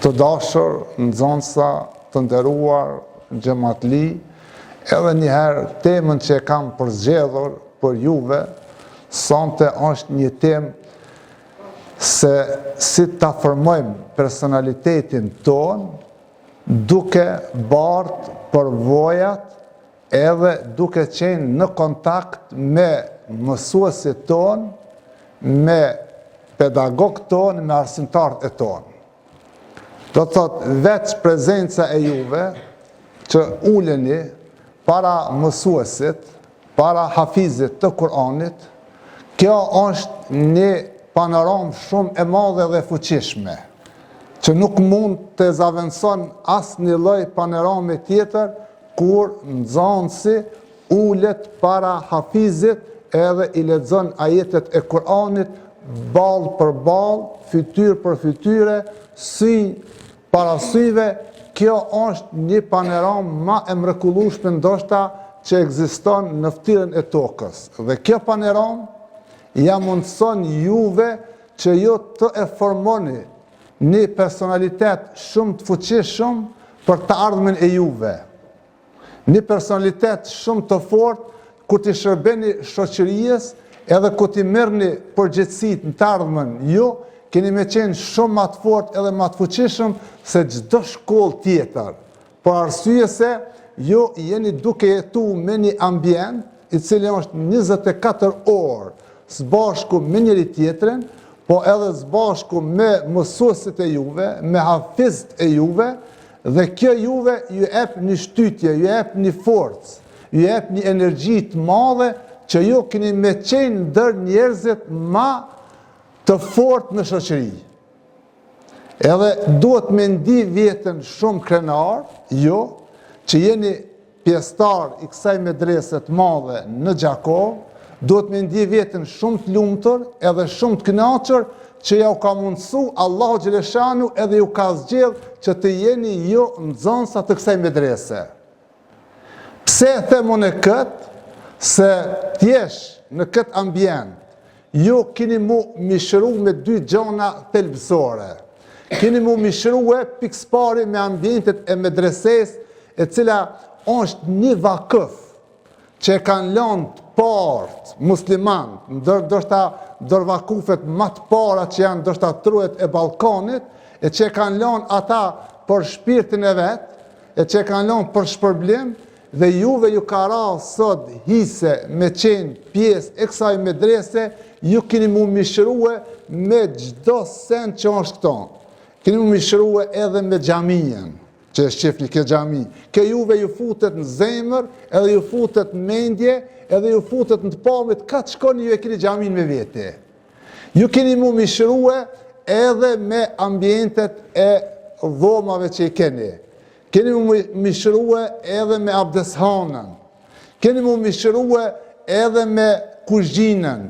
Të dashur, nxënësa, të nderuar, xhamatli, edhe njëherë temën që e kam përzgjedhur për juve, sonte është një temë se si ta formojmë personalitetin ton, duke bartë përvojat edhe duke qenë në kontakt me mësuesit ton, me pedagogët ton, me arsimtarët e ton. Do të thotë veç prezenca e juve që uleni para mësuesit, para hafizit të Kur'anit, kjo është një panoramë shumë e madhe dhe fuqishme, që nuk mund të zaventson asë një lloj panorame tjetër kur nxënësi ulet para hafizit edhe i lexon ajetet e Kur'anit ballë për ballë, fytyrë për fytyre, sy para syve. Kjo është një panoramë ma e mrekullueshme ndoshta që ekziston në fytyrën e tokës. Dhe kjo panoramë ja mundson juve që ju të e formoni një personalitet shumë të fuqishëm për të ardhmen e juve. Një personalitet shumë të fortë kur t'i shërbeni shoqërisë edhe kur t'i merrni përgjegjësitë në të ardhmen ju, keni me qenë shumë ma të fortë edhe ma të fuqishëm se çdo shkollë tjetër. Për arsye se ju jeni duke jetu me një ambient i cili është 24 orë së bashku me njëri tjetrin, po edhe së bashku me mësuesit e juve, me hafizët e juve, dhe kjo juve ju jep një shtytje, ju jep një forcë, ju jep një energji të madhe që ju keni me qenë ndër njerëzit ma të fortë në shoqëri. Edhe duhet me ndi vjetën shumë krenar, jo, që jeni pjesëtar i kësaj medrese të madhe në Gjakov, duhet me ndi vjetën shumë të lumtur edhe shumë të kënaqur që ja u ka mundësu Allahu Gjeleshanu edhe ju ka zgjedh që të jeni ju nxënësa të kësaj medrese. Pse e themon e këtë? Se t'jesh në këtë ambient, ju keni mu mishëru me dy gjona thelbësore. Keni mu mishëru pikëspari me ambientet e medreses, e cila është një vakëf që e kanë lënë të partë musliman, ndoshta vakufet më të para që janë ndoshta truhet e Ballkanit, e që e kanë lënë ata për shpirtin e vet, e që e kanë lënë për shpërblim, dhe juve ju ka ra sot hise me qenë pjesë e kësaj medrese, ju keni mu mishërue me çdo send që është këto. Keni mu mishërue edhe me xhaminë, që e shqefni kjo xhami. Kjo juve ju futet në zemër, edhe ju futet në mendje, edhe ju futet në të pamit, ka të shkoni ju e keni xhamin me vete. Ju keni mu mishërue edhe me ambientet e dhomave që i keni. Keni mu mishërue edhe me abdeshanën. Keni mu mishërue edhe me kuzhinën.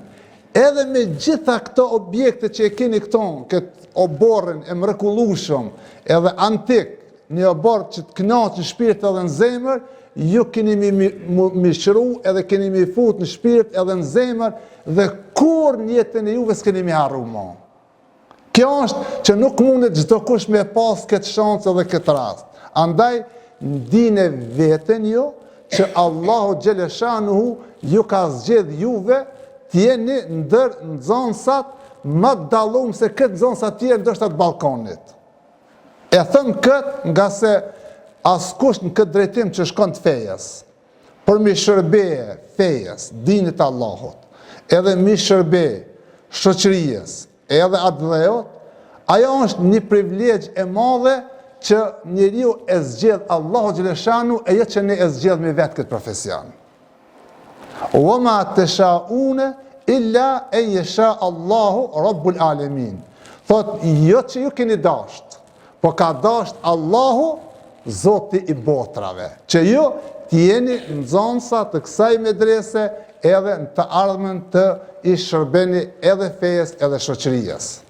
Edhe me gjitha këto objekte që e keni këto, këtë oborën e mrekullueshëm, edhe antik, një oborë që të kënaqë në shpirt edhe në zemër, ju keni mishëru edhe keni mi fut në shpirt edhe në zemër, dhe kur njetën e juve s'keni mi harru mo. Kjo është që nuk mundet çdo kush me pas këtë shansë edhe këtë rast. Andaj, ndine veten ju, që Allahu Gjeleshanuhu ju ka zgjedh juve t'jeni ndër nxënësat më të dallum se këtë nxënësat tjerë ndoshta të Ballkanit. E them këtë nga se askush në këtë drejtim që shkon të fejes, për mi shërbeje fejes, dinit Allahut, edhe mi shërbe shoqërisë, edhe atë dhejot, ajo është një privilegj e madhe që njeriu e zgjedh Allahu Gjeleshanu e jo që ne e zgjedh me vetë këtë profesion. وَمَا تَشَاءُونَ إِلَّا أَن يَشَاءَ اللَّهُ رَبُّ الْعَالَمِينَ. Thot, jo që ju keni dasht, po ka dasht Allahu, Zoti i botrave, që ju t'jeni nxënësa të kësaj medrese edhe në të ardhmen të i shërbeni edhe fejes edhe shoqërisë.